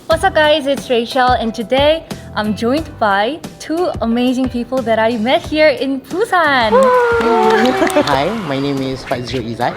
What's up guys, it's Rachel and today I'm joined by two amazing people that I met here in Busan. Hi, my name is Izzat.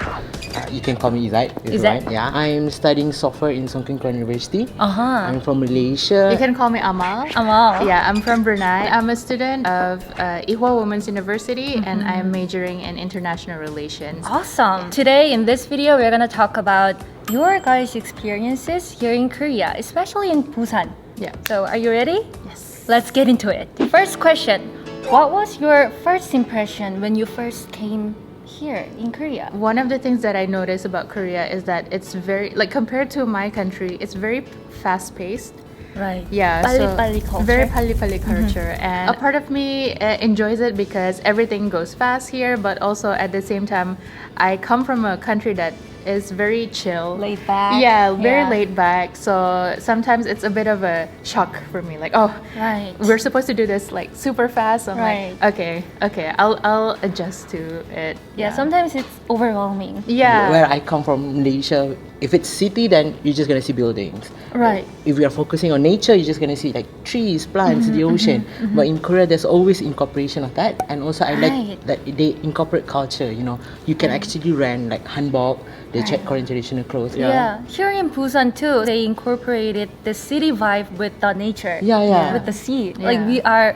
You can call me Izzat if you want. Yeah, I'm studying software in ASEAN-Korea University. I'm from Malaysia. You can call me Amal. Amal. Yeah, I'm from Brunei. I'm a student of Ihwa Women's University and I'm majoring in international relations. Awesome. Today in this video we're gonna talk about your guys' experiences here in Korea, especially in Busan. Yeah. So are you ready? Yes. Let's get into it. First question, what was your first impression when you first came here in Korea? One of the things that I notice about Korea is that it's very, like compared to my country, it's very fast-paced. Right. Yeah, Pali-pali culture. Very pali-pali culture. And a part of me enjoys it because everything goes fast here, but also at the same time, I come from a country that is very chill. Laid back. Yeah, very laid back. So sometimes it's a bit of a shock for me. Like, oh, Right. we're supposed to do this like super fast. I'm Right. like, okay, I'll adjust to it. Yeah, sometimes it's overwhelming. Yeah. Where I come from, Malaysia, if it's city, then you're just gonna see buildings. Right. If we are focusing on nature, you're just gonna see like trees, plants, the ocean. But in Korea, there's always incorporation of that. And also, I Right. like that they incorporate culture. You know, you can actually rent like hanbok, the Korean traditional clothes. Yeah, here in Busan too, they incorporated the city vibe with the nature. Yeah. With the sea. Yeah. Like we are,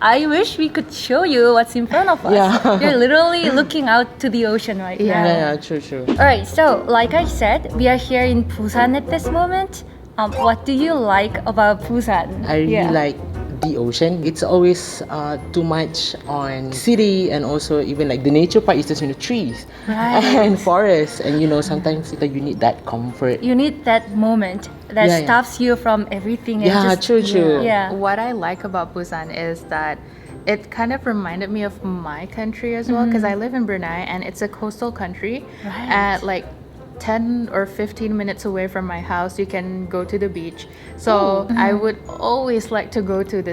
I wish we could show you what's in front of us. Yeah. You're literally looking out to the ocean right now. Yeah, true. Alright, so like I said, we are here in Busan at this moment. What do you like about Busan? I really like the ocean. It's always too much on city, and also even like the nature part is just trees Right. and forests, and sometimes you need that comfort. You need that moment that Yeah. stops you from everything. And Yeah, just, true. Yeah. What I like about Busan is that it kind of reminded me of my country as well, because I live in Brunei and it's a coastal country. Right. At like 10 or 15 minutes away from my house, you can go to the beach. So I would always like to go to the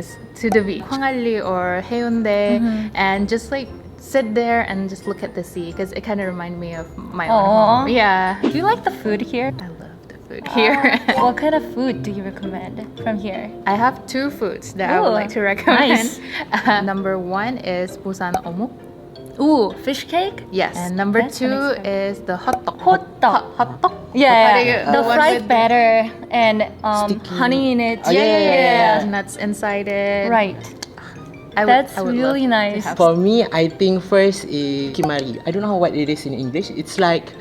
beach, Hwangalli or Haeundae, and just like sit there and just look at the sea, because it kind of reminds me of my own Aw. home. Yeah. Do you like the food here? I love the food here. What kind of food do you recommend from here? I have two foods that I Ooh, would like to recommend. nice. Number one is Busan Omuk. Ooh, fish cake? Yes. And number That's two unexpected. is the hot dog. Hot dog. Hot dog. Yeah, The the one fried with batter and Sticky. honey in it. Oh, yeah. Nuts inside it. Right. I That's love really to nice. have For me, I think first is kimari. I don't know what it is in English. It's like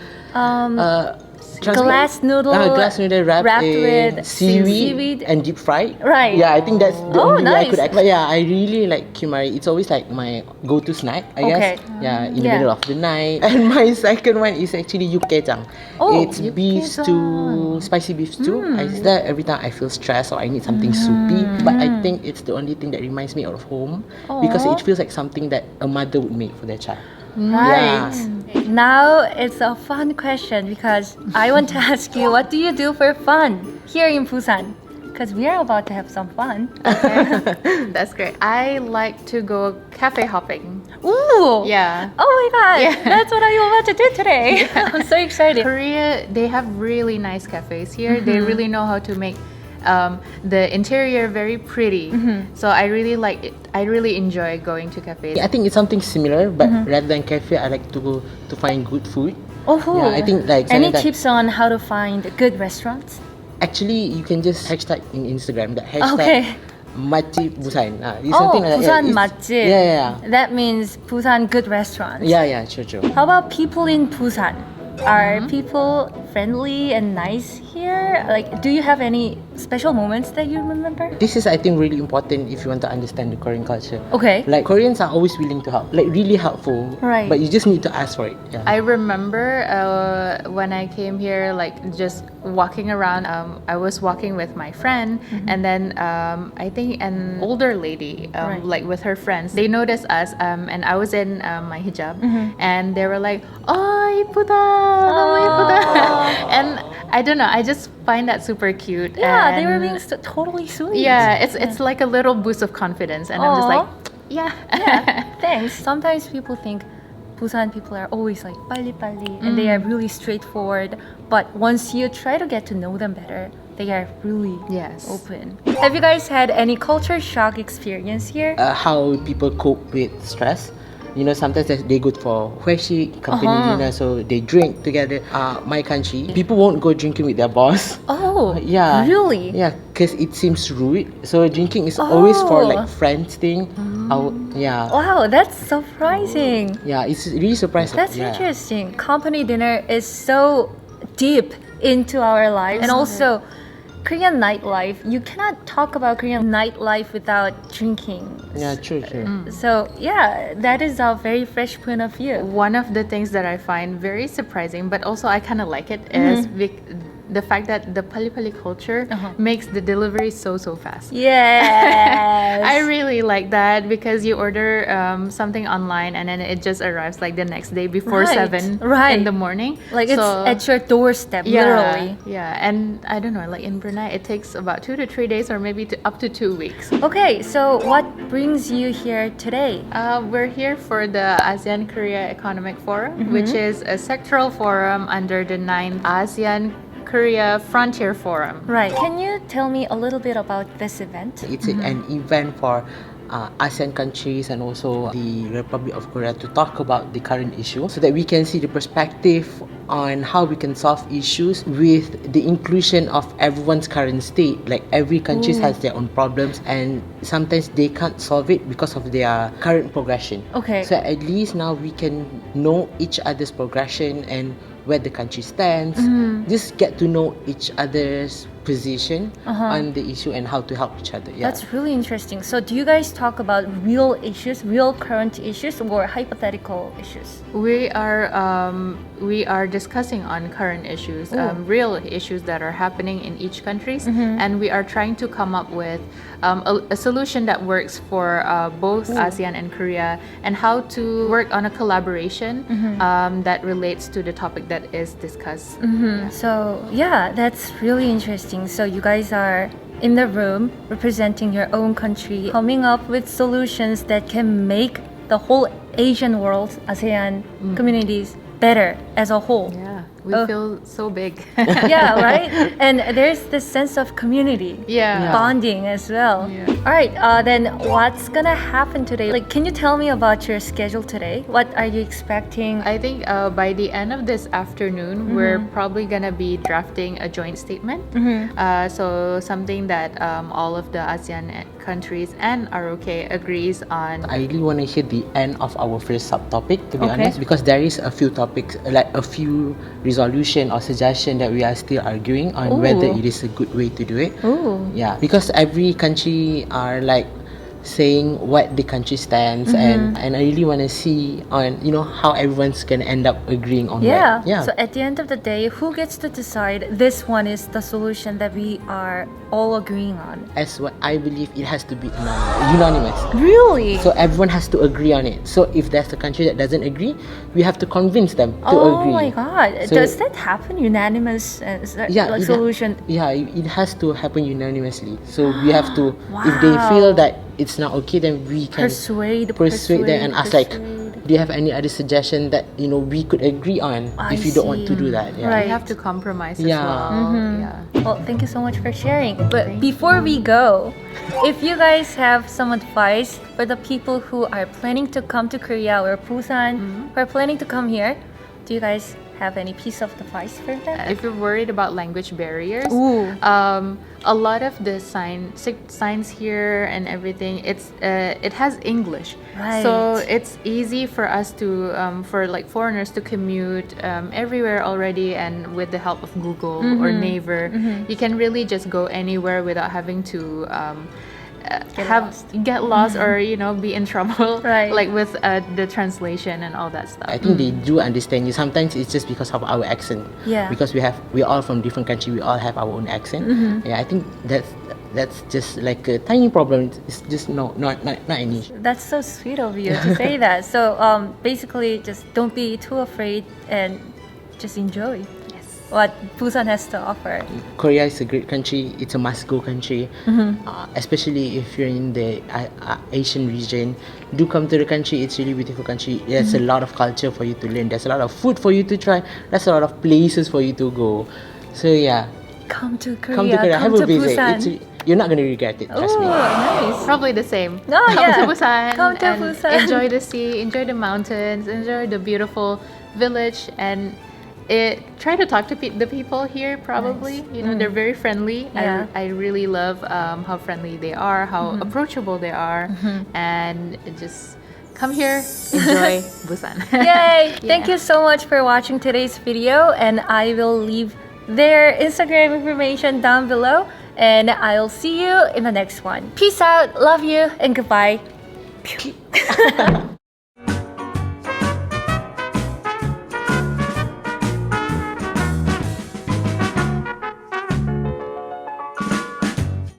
Glass noodle. glass noodle wrapped in with seaweed and deep fried. Right. Yeah, I think that's the Oh, only way I could nice. act. But yeah, I really like kimari. It's always like my go-to snack, I guess. Okay. Yeah, in the Yeah. middle of the night. And my second one is actually yukgaejang. Oh, It's beef stew, spicy beef stew. I eat that every time I feel stressed or I need something soupy. But I think it's the only thing that reminds me of home, because Aw. it feels like something that a mother would make for their child. Right. Now it's a fun question because I want to ask you, what do you do for fun here in Busan? Because we are about to have some fun. That's great. I like to go cafe hopping. Ooh. Yeah. Oh my god. Yeah. That's what I'm about to do today. I'm so excited. Korea, they have really nice cafes here. They really know how to make the interior very pretty. So I really like it. I really enjoy going to cafes. I think it's something similar, but rather than cafe, I like to go to find good food. Oh, Yeah, I think like any something that- tips on how to find good restaurants? Actually, you can just hashtag in Instagram that hashtag Okay. Macip Busan. It's Oh, something like that. Busan It's- 맛집. Yeah. That means Busan good restaurants. Yeah, true. How about people in Busan? Are people friendly and nice here? Like, do you have any special moments that you remember? This is, I think, really important if you want to understand the Korean culture. Okay. Like, Koreans are always willing to help, like really helpful. Right. But you just need to ask for it. Yeah. I remember when I came here, like just walking around. I was walking with my friend, and then I think an older lady, Right. like with her friends, they noticed us, and I was in my hijab, and they were like, "Oh, ipuda, oh, ipuda," and I don't know. I just find that super cute. Yeah, they and were being totally sweet. Yeah, it's like a little boost of confidence, and I'm just Aw. like, yeah. Yeah, thanks. Sometimes people think Busan people are always like 빨리 and they are really straightforward. But once you try to get to know them better, they are really Yes. open. Have you guys had any culture shock experience here? How people cope with stress. You know, sometimes they go for huishi company dinner, so they drink together. My country, people won't go drinking with their boss. Oh, Yeah. really? Yeah, because it seems rude. So drinking is always for like friends thing. Yeah. Wow, that's surprising. Yeah, it's really surprising. That's Yeah. interesting. Company dinner is so deep into our lives. And also, Korean nightlife, you cannot talk about Korean nightlife without drinking. Yeah, true. So, yeah, that is a very fresh point of view. One of the things that I find very surprising, but also I kind of like it, is the fact that the pali pali culture makes the delivery so fast. Yes. I really like that because you order something online and then it just arrives like the next day before Right, 7 right. in the morning. Like it's at your doorstep, yeah, literally. Yeah, and I don't know, like in Brunei, it takes about 2 to 3 days or maybe up to 2 weeks. Okay, so what brings you here today? We're here for the ASEAN-Korea Economic Forum, which is a sectoral forum under the 9th ASEAN-Korea Frontier Forum. Right. Can you tell me a little bit about this event? It's an event for ASEAN countries and also the Republic of Korea to talk about the current issue so that we can see the perspective on how we can solve issues with the inclusion of everyone's current state. Like every country has their own problems and sometimes they can't solve it because of their current progression. Okay. So at least now we can know each other's progression and where the country stands. Just get to know each other's position on the issue and how to help each other. Yeah. That's really interesting. So, do you guys talk about real issues, real current issues, or hypothetical issues? We are discussing on current issues, real issues that are happening in each countries, and we are trying to come up with a solution that works for both ASEAN and Korea, and how to work on a collaboration that relates to the topic that is discussed. Yeah. So, yeah, that's really interesting. So, you guys are in the room representing your own country, coming up with solutions that can make the whole Asian world, ASEAN communities better as a whole. Yeah, we feel so big. Yeah, right? And there's this sense of community, Yeah. bonding as well. Yeah. All right, then what's gonna happen today? Like, can you tell me about your schedule today? What are you expecting? I think by the end of this afternoon, we're probably gonna be drafting a joint statement. So something that all of the ASEAN countries and ROK agrees on. I really want to hear the end of our first subtopic, to be Okay. honest, because there is a few topics, like a few resolution or suggestion that we are still arguing on whether it is a good way to do it. Ooh. Yeah, because every country are like saying what the country stands, and I really want to see on how everyone's gonna end up agreeing on Yeah. what. Yeah. So at the end of the day, who gets to decide this one is the solution that we are all agreeing on? As what I believe, it has to be unanimous. Really? So everyone has to agree on it. So if there's a country that doesn't agree, we have to convince them to oh agree. my god. So- Does that happen? Unanimous it solution? it has to happen unanimously. So we have to, if they feel that it's not okay, then we can Persuade them and ask like, do you have any other suggestion that we could agree on I if you don't want to see. do that? Yeah. Right. We have to compromise as Yeah. well. Yeah. Well, thank you so much for sharing. But before we go, if you guys have some advice for the people who are planning to come to Korea or Busan, who are planning to come here, do you guys have any piece of advice for them? If you're worried about language barriers, Ooh. a lot of the signs here and everything, it has English, Right. so it's easy for us to for like foreigners to commute everywhere already, and with the help of Google or Naver, you can really just go anywhere without having to get lost or be in trouble, Right. like with the translation and all that stuff. I think they do understand you. Sometimes it's just because of our accent. Yeah. Because we're all from different countries. We all have our own accent. Yeah, I think that's just like a tiny problem. It's just not an issue. That's so sweet of you to say that. So basically, just don't be too afraid and just enjoy what Busan has to offer. Korea is a great country. It's a must-go country, especially if you're in the Asian region. Do come to the country. It's a really beautiful country. There's a lot of culture for you to learn. There's a lot of food for you to try. There's a lot of places for you to go. So yeah. come to Korea. Come to Korea, have a visit. Busan. You're not gonna regret it. Trust me. Oh, nice. Probably the same. Oh, Come yeah. to Busan. Come to and Busan. Enjoy the sea, enjoy the mountains, enjoy the beautiful village, and try to talk to the people here. Probably, you know, they're very friendly. Yeah. I really love how friendly they are, how approachable they are, and just come here, enjoy Busan. Yay! Thank you so much for watching today's video, and I will leave their Instagram information down below, and I'll see you in the next one. Peace out, love you, and goodbye.